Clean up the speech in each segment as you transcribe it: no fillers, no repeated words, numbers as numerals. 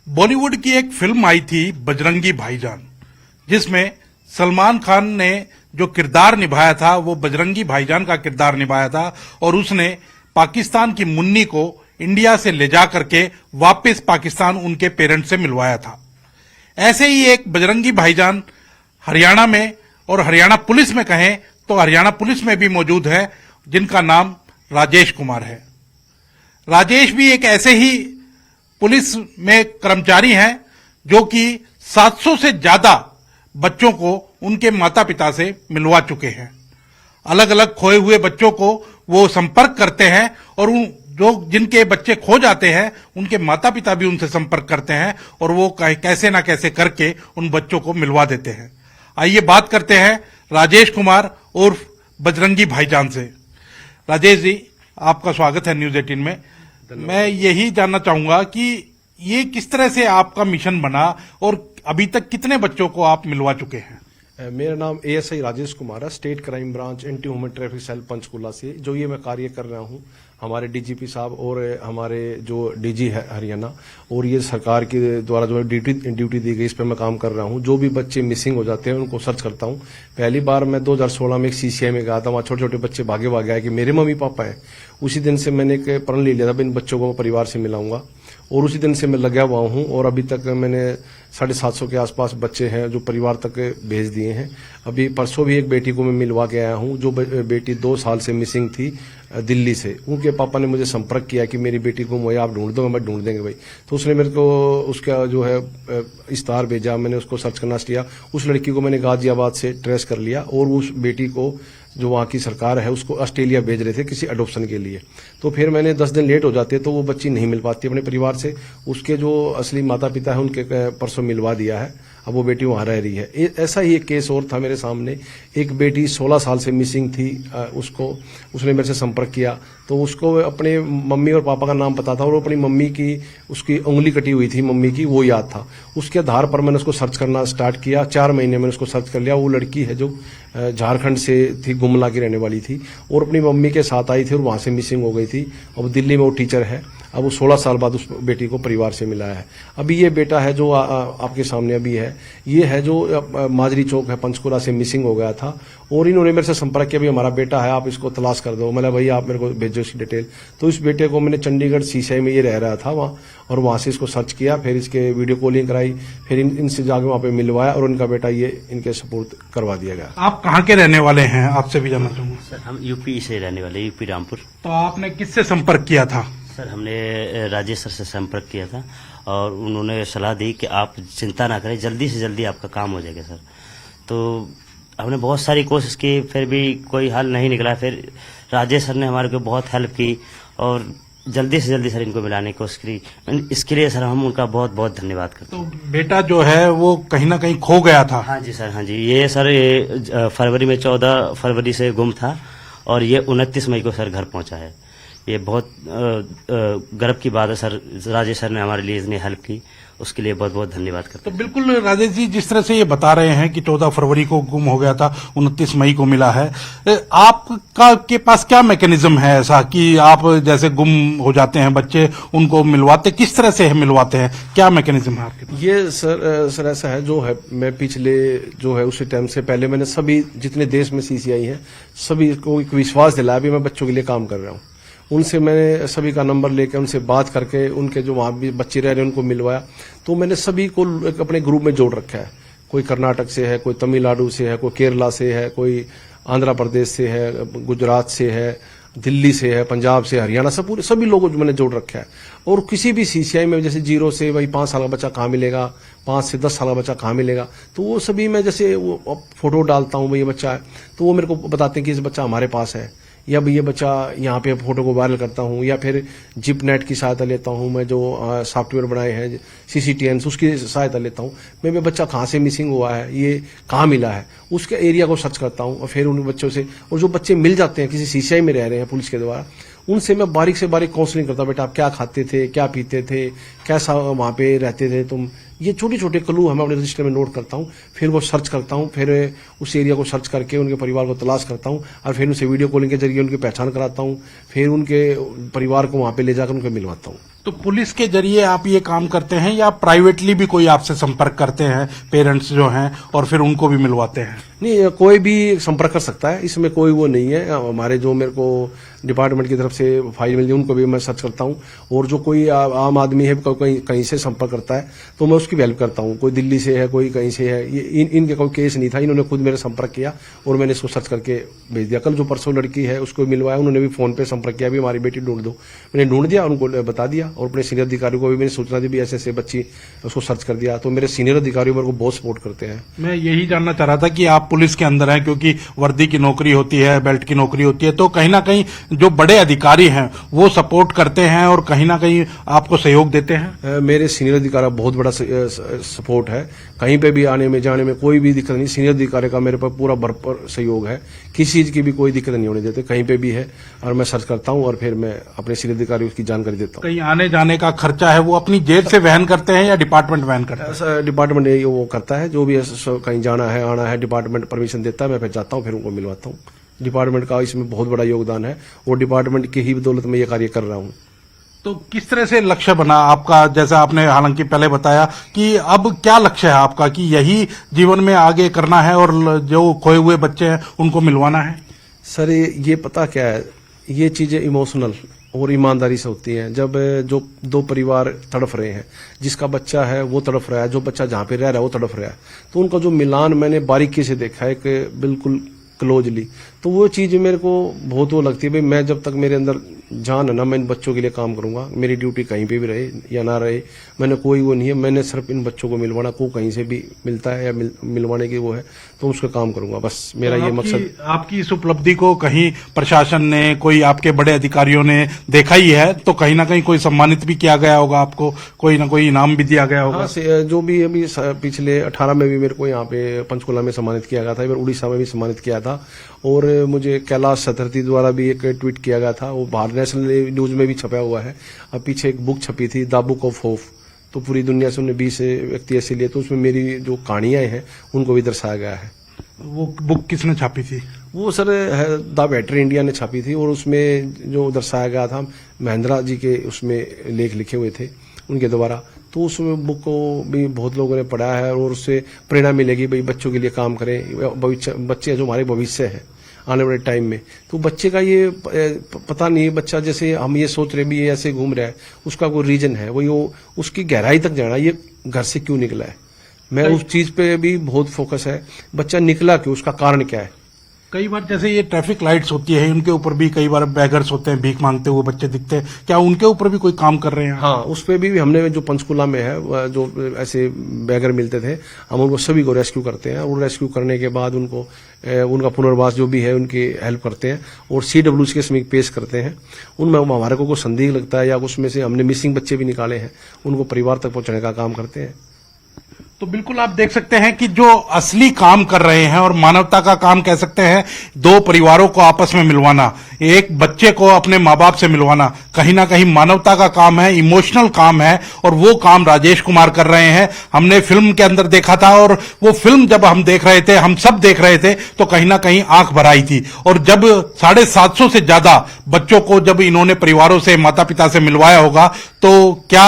बॉलीवुड की एक फिल्म आई थी बजरंगी भाईजान, जिसमें सलमान खान ने जो किरदार निभाया था वो बजरंगी भाईजान का किरदार निभाया था और उसने पाकिस्तान की मुन्नी को इंडिया से ले जा करके वापस पाकिस्तान उनके पेरेंट्स से मिलवाया था। ऐसे ही एक बजरंगी भाईजान हरियाणा में और हरियाणा पुलिस में कहें तो हरियाणा पुलिस में भी मौजूद है, जिनका नाम राजेश कुमार है। राजेश भी एक ऐसे ही पुलिस में कर्मचारी हैं जो कि 700 से ज्यादा बच्चों को उनके माता पिता से मिलवा चुके हैं। अलग अलग खोए हुए बच्चों को वो संपर्क करते हैं और जो जिनके बच्चे खो जाते हैं उनके माता पिता भी उनसे संपर्क करते हैं और वो कैसे ना कैसे करके उन बच्चों को मिलवा देते हैं। आइए बात करते हैं राजेश कुमार उर्फ बजरंगी भाईजान से। राजेश जी, आपका स्वागत है न्यूज 18 में। मैं यही जानना चाहूंगा कि ये किस तरह से आपका मिशन बना और अभी तक कितने बच्चों को आप मिलवा चुके हैं? मेरा नाम एएसआई राजेश कुमार है, state crime branch anti human traffic cell Panchkula से जो ये मैं कार्य कर रहा हूँ। हमारे डीजीपी साहब और हमारे जो डीजी है हरियाणा और ये सरकार के द्वारा जो ड्यूटी दी गई, इस पर मैं काम कर रहा हूँ। जो भी बच्चे मिसिंग हो जाते हैं उनको सर्च करता हूँ। पहली बार मैं 2016 में एक सीसीआई में गया था, वहाँ छोटे छोटे बच्चे भागे आए कि मेरे मम्मी पापा हैं। उसी दिन से मैंने एक प्रण ले लिया था, इन बच्चों को परिवार से मिलाऊंगा और उसी दिन से मैं लगा हुआ हूँ और अभी तक मैंने 750 के आसपास बच्चे हैं जो परिवार तक भेज दिए हैं। अभी परसों भी एक बेटी को मैं मिलवा के आया हूँ, जो बेटी 2 साल से मिसिंग थी दिल्ली से। उनके पापा ने मुझे संपर्क किया कि मेरी बेटी को मुझे आप ढूंढ दो, मैं ढूंढ देंगे भाई। तो उसने मेरे को उसका जो है इस्तार भेजा, मैंने उसको सर्च करना किया। उस लड़की को मैंने गाजियाबाद से ट्रेस कर लिया और उस बेटी को जो वहाँ की सरकार है उसको ऑस्ट्रेलिया भेज रहे थे किसी अडोप्शन के लिए। तो फिर मैंने 10 दिन लेट हो जाते तो वो बच्ची नहीं मिल पाती अपने परिवार से। उसके जो असली माता पिता है उनके परसों मिलवा दिया है, अब वो बेटी वहाँ रह रही है। ऐसा ही एक केस और था मेरे सामने। एक बेटी 16 साल से मिसिंग थी, उसने मेरे से संपर्क किया तो उसको अपने मम्मी और पापा का नाम पता था और अपनी मम्मी की उसकी उंगली कटी हुई थी मम्मी की, वो याद था। उसके आधार पर मैंने उसको सर्च करना स्टार्ट किया। 4 महीने मैंने उसको सर्च कर लिया। वो लड़की है जो झारखंड से थी, गुमला की रहने वाली थी और अपनी मम्मी के साथ आई थी और वहां से मिसिंग हो गई थी। अब दिल्ली में वो टीचर है। अब वो 16 साल बाद उस बेटी को परिवार से मिला है। अभी ये बेटा है जो आपके सामने अभी है, ये है जो माजरी चौक है पंचकुला से मिसिंग हो गया था और इन्होंने मेरे से संपर्क किया, भाई हमारा बेटा है, आप इसको तलाश कर दो। मतलब भाई आप मेरे को भेजो इसकी डिटेल। तो इस बेटे को मैंने चंडीगढ़ सीसीआई में ये रह रहा था वहाँ, और वहां से इसको सर्च किया, फिर इसके वीडियो कॉलिंग कराई, फिर इनसे जाके वहाँ पे मिलवाया और उनका बेटा ये इनके सपोर्ट करवा दिया गया। आप कहाँ के रहने वाले हैं, आपसे भी जानना चाहूंगा? सर हम यूपी से रहने वाले, यूपी रामपुर। तो आपने किससे संपर्क किया था? सर हमने राजेश सर से संपर्क किया था और उन्होंने सलाह दी कि आप चिंता ना करें, जल्दी से जल्दी आपका काम हो जाएगा सर। तो हमने बहुत सारी कोशिश की, फिर भी कोई हल नहीं निकला। फिर राजेश सर ने हमारे को बहुत हेल्प की और जल्दी से जल्दी सर इनको मिलाने की कोशिश करी। इसके लिए सर हम उनका बहुत बहुत धन्यवाद करते हैं। तो बेटा जो है वो कहीं ना कहीं खो गया था? हाँ जी सर, हाँ जी। ये सर फरवरी में 14 फरवरी से गुम था और ये 29 मई को सर घर पहुंचा है। ये बहुत गर्व की बात है सर। राजेश सर ने हमारे लिए इतनी हेल्प की, उसके लिए बहुत बहुत धन्यवाद करते हैं। तो बिल्कुल राजेश जी, जिस तरह से ये बता रहे हैं कि 14 फरवरी को गुम हो गया था, 29 मई को मिला है, आपका के पास क्या मैकेनिज्म है ऐसा कि आप जैसे गुम हो जाते हैं बच्चे, उनको मिलवाते किस तरह से मिलवाते हैं? क्या मैकेनिज्म है आपके पास? ये सर ऐसा है जो है, मैं पिछले जो है उसी टाइम से पहले मैंने सभी जितने देश में सीसीआई है सभी को एक विश्वास दिलाया भी मैं बच्चों के लिए काम कर रहा हूँ। उनसे मैंने सभी का नंबर लेकर उनसे बात करके उनके जो वहाँ भी बच्चे रह रहे हैं उनको मिलवाया। तो मैंने सभी को अपने ग्रुप में जोड़ रखा है। कोई कर्नाटक से है, कोई तमिलनाडु से है, कोई केरला से है, कोई आंध्र प्रदेश से है, गुजरात से है, दिल्ली से है, पंजाब से, हरियाणा से, पूरे सभी लोगों को मैंने जोड़ रखा है। और किसी भी सीसीआई में जैसे 0 से भाई 5 साल का बच्चा कहाँ मिलेगा, 5 से 10 साल का बच्चा कहाँ मिलेगा, तो वो सभी मैं जैसे वो फोटो डालता हूँ भाई ये बच्चा है, तो वो मेरे को बताते हैं कि इस बच्चा हमारे पास है, या भाई ये बच्चा यहाँ पे फोटो को वायरल करता हूँ, या फिर जिप नेट की सहायता लेता हूँ मैं, जो सॉफ्टवेयर बनाए हैं CCTN उसकी सहायता लेता हूँ मैं बच्चा कहाँ से मिसिंग हुआ है, ये कहाँ मिला है, उसके एरिया को सर्च करता हूँ और फिर उन बच्चों से, और जो बच्चे मिल जाते हैं किसी सीसीआई में रह रहे हैं पुलिस के द्वारा, उनसे मैं बारीक से बारीक काउंसलिंग करता हूँ। बेटा आप क्या खाते थे, क्या पीते थे, कैसा वहाँ पे रहते थे तुम, ये छोटे छोटे क्लू हमें अपने रजिस्टर में नोट करता हूँ। फिर वो सर्च करता हूँ, फिर उस एरिया को सर्च करके उनके परिवार को तलाश करता हूँ और फिर उनसे वीडियो कॉलिंग के जरिए उनकी पहचान कराता हूँ, फिर उनके परिवार को वहाँ पे ले जाकर उनको मिलवाता हूँ। तो पुलिस के जरिए आप ये काम करते हैं या प्राइवेटली भी कोई आपसे संपर्क करते हैं पेरेंट्स जो हैं और फिर उनको भी मिलवाते हैं? नहीं, कोई भी संपर्क कर सकता है, इसमें कोई वो नहीं है। हमारे जो मेरे को डिपार्टमेंट की तरफ से फाइल मिली उनको भी मैं सर्च करता हूँ, और जो कोई आम आदमी है कहीं से संपर्क करता है तो मैं उसकी भी हेल्प करता हूँ। कोई दिल्ली से है, कोई कहीं से है, ये इनके कोई केस नहीं था, इन्होंने खुद मेरे संपर्क किया और मैंने इसको सर्च करके भेज दिया। कल जो परसों लड़की है उसको मिलवाया, उन्होंने भी फोन पे संपर्क किया, भी हमारी बेटी ढूंढ दो। मैंने ढूंढ दिया, उनको बता दिया, और अपने सीनियर अधिकारियों को भी मैंने सूचना दी भी ऐसे ऐसे बच्ची, उसको सर्च कर दिया। तो मेरे सीनियर अधिकारी मेरे को बहुत सपोर्ट करते हैं। मैं यही जानना चाह रहा था कि आप पुलिस के अंदर हैं, क्योंकि वर्दी की नौकरी होती है, बेल्ट की नौकरी होती है, तो कहीं ना कहीं जो बड़े अधिकारी हैं वो सपोर्ट करते हैं और कहीं ना कहीं आपको सहयोग देते हैं। मेरे सीनियर अधिकारी बहुत बड़ा सपोर्ट है, कहीं पे भी आने में जाने में कोई भी दिक्कत नहीं। सीनियर अधिकारी का मेरे पर पूरा भरपूर सहयोग है, किसी चीज की भी कोई दिक्कत नहीं होने देते, कहीं पे भी है। और मैं सर्च करता हूं और फिर मैं अपने सीनियर अधिकारी की जानकारी देता हूं। कहीं आने जाने का खर्चा है वो अपनी जेब से वहन करते हैं या डिपार्टमेंट वहन करता है? डिपार्टमेंट वो करता है, जो भी कहीं जाना है आना है डिपार्टमेंट परमिशन देता है, मैं फिर जाता हूँ, फिर उनको मिलवाता हूँ। डिपार्टमेंट का इसमें बहुत बड़ा योगदान है और डिपार्टमेंट की ही बदौलत में ये कार्य कर रहा हूँ। तो किस तरह से लक्ष्य बना आपका, जैसा आपने हालांकि पहले बताया कि अब क्या लक्ष्य है आपका कि यही जीवन में आगे करना है और जो खोए हुए बच्चे हैं उनको मिलवाना है? सर ये पता क्या है, ये चीजें इमोशनल और ईमानदारी से होती हैं। जब जो दो परिवार तड़फ रहे हैं, जिसका बच्चा है वो तड़फ रहा है, जो बच्चा जहाँ पे रह रहा है वो तड़फ रहा है, तो उनका जो मिलान मैंने बारीकी से देखा है कि बिल्कुल क्लोजली, तो वो चीज मेरे को बहुत वो लगती है। भाई मैं जब तक मेरे अंदर जान है ना, मैं इन बच्चों के लिए काम करूंगा, मेरी ड्यूटी कहीं पे भी रहे या ना रहे, मैंने कोई वो नहीं है, मैंने सिर्फ इन बच्चों को मिलवाना, को कहीं से भी मिलता है या मिलवाने की वो है तो उसका काम करूंगा, बस मेरा ये मकसद। आपकी इस उपलब्धि को कहीं प्रशासन ने, कोई आपके बड़े अधिकारियों ने देखा ही है, तो कहीं ना कहीं कोई सम्मानित भी किया गया होगा, आपको कोई ना कोई इनाम भी दिया गया होगा? हाँ, जो भी अभी पिछले 18 में भी मेरे को यहाँ पे पंचकुला में सम्मानित किया गया था, इधर उड़ीसा में भी सम्मानित किया था, और मुझे कैलाश सतरती द्वारा भी एक ट्वीट किया गया था, वो बाहर नेशनल न्यूज में भी छपा हुआ है। अब पीछे एक बुक छपी थी, द बुक ऑफ होप, तो पूरी दुनिया से उन्हें 20 व्यक्ति ऐसे लिए, तो उसमें मेरी जो कहानियां हैं उनको भी दर्शाया गया है। वो बुक किसने छापी थी? वो सर द बेटर इंडिया ने छापी थी, और उसमें जो दर्शाया गया था महिंद्रा जी के उसमें लेख लिखे हुए थे उनके द्वारा, तो उस बुक को भी बहुत लोगों ने पढ़ा है और उससे प्रेरणा मिलेगी, भाई बच्चों के लिए काम करें, बच्चे जो हमारे भविष्य है आने वाले टाइम में। तो बच्चे का ये पता नहीं, बच्चा जैसे हम ये सोच रहे भी ये ऐसे घूम रहा है, उसका कोई रीजन है, वो उसकी गहराई तक जाना, ये घर से क्यों निकला है, मैं उस चीज पे भी बहुत फोकस है, बच्चा निकला क्यों, उसका कारण क्या है। कई बार जैसे ये ट्रैफिक लाइट्स होती है, उनके ऊपर भी कई बार बैगर्स होते हैं, भीख मांगते हुए बच्चे दिखते हैं, क्या उनके ऊपर भी कोई काम कर रहे हैं? हाँ, उस पे भी हमने जो पंचकुला में है, जो ऐसे बैगर मिलते थे, हम उनको सभी को रेस्क्यू करते हैं, और रेस्क्यू करने के बाद उनको उनका पुनर्वास जो भी है उनकी हेल्प करते हैं और CWC के समीप पेश करते हैं। उनमें हमारे को संदेह लगता है या उसमें से हमने मिसिंग बच्चे भी निकाले हैं, उनको परिवार तक पहुंचाने का काम करते हैं। तो बिल्कुल आप देख सकते हैं कि जो असली काम कर रहे हैं और मानवता का काम कह सकते हैं, दो परिवारों को आपस में मिलवाना, एक बच्चे को अपने माँ बाप से मिलवाना, कहीं ना कहीं मानवता का काम है, इमोशनल काम है, और वो काम राजेश कुमार कर रहे हैं। हमने फिल्म के अंदर देखा था, और वो फिल्म जब हम देख रहे थे, हम सब देख रहे थे, तो कहीं ना कहीं आंख भर आई थी। और जब 750 से ज्यादा बच्चों को जब इन्होंने परिवारों से, माता पिता से मिलवाया होगा, तो क्या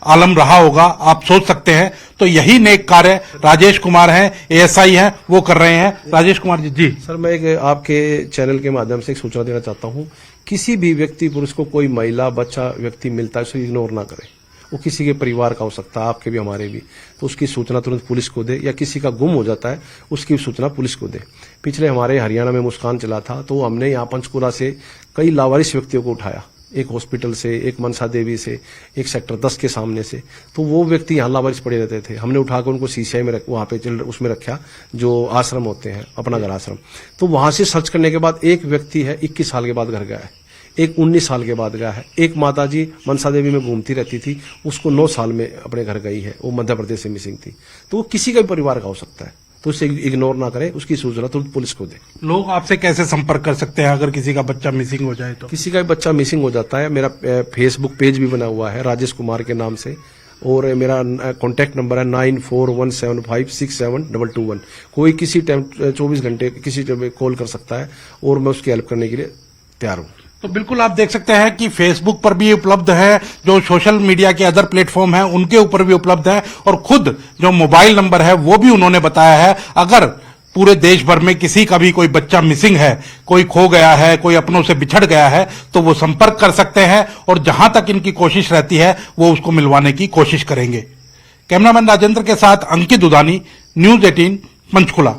आलम रहा होगा आप सोच सकते हैं। तो यही नेक कार्य राजेश कुमार हैं, ASI हैं, वो कर रहे हैं। राजेश कुमार जी। सर, मैं एक आपके चैनल के माध्यम से एक सूचना देना चाहता हूँ, किसी भी व्यक्ति पुरुष को कोई महिला बच्चा व्यक्ति मिलता है उसे इग्नोर ना करे, वो किसी के परिवार का हो सकता है, आपके भी हमारे भी, तो उसकी सूचना तुरंत पुलिस को दे, या किसी का गुम हो जाता है उसकी सूचना पुलिस को दे। पिछले हमारे हरियाणा में मुस्कान चला था, तो हमने यहाँ पंचकुला से कई लावारिस व्यक्तियों को उठाया, एक हॉस्पिटल से, एक मनसा देवी से, एक सेक्टर 10 के सामने से, तो वो व्यक्ति यहाँ लावारिस पड़े रहते थे, हमने उठाकर उनको CCI में वहाँ पे उसमें रखा, जो आश्रम होते हैं, अपना घर आश्रम। तो वहां से सर्च करने के बाद एक व्यक्ति है 21 साल के बाद घर गया है, एक 19 साल के बाद गया है, एक माताजी मनसा देवी में घूमती रहती थी, उसको 9 साल में अपने घर गई है, वो मध्य प्रदेश से मिसिंग थी। तो वो किसी का भी परिवार का हो सकता है, तो उसे इग्नोर ना करें, उसकी सूचना तुरंत पुलिस को दे। लोग आपसे कैसे संपर्क कर सकते हैं अगर किसी का बच्चा मिसिंग हो जाए तो? किसी का भी बच्चा मिसिंग हो जाता है, मेरा फेसबुक पेज भी बना हुआ है राजेश कुमार के नाम से, और मेरा कॉन्टैक्ट नंबर है 9417567221। कोई किसी टाइम 24 घंटे किसी टाइम कॉल कर सकता है और मैं उसकी हेल्प करने के लिए तैयार हूँ। तो बिल्कुल आप देख सकते हैं कि फेसबुक पर भी उपलब्ध है, जो सोशल मीडिया के अदर प्लेटफॉर्म हैं उनके ऊपर भी उपलब्ध है, और खुद जो मोबाइल नंबर है वो भी उन्होंने बताया है। अगर पूरे देश भर में किसी का भी कोई बच्चा मिसिंग है, कोई खो गया है, कोई अपनों से बिछड़ गया है, तो वो संपर्क कर सकते हैं और जहां तक इनकी कोशिश रहती है वो उसको मिलवाने की कोशिश करेंगे। कैमरामैन राजेंद्र के साथ अंकित दुधानी, न्यूज 18 पंचकुला।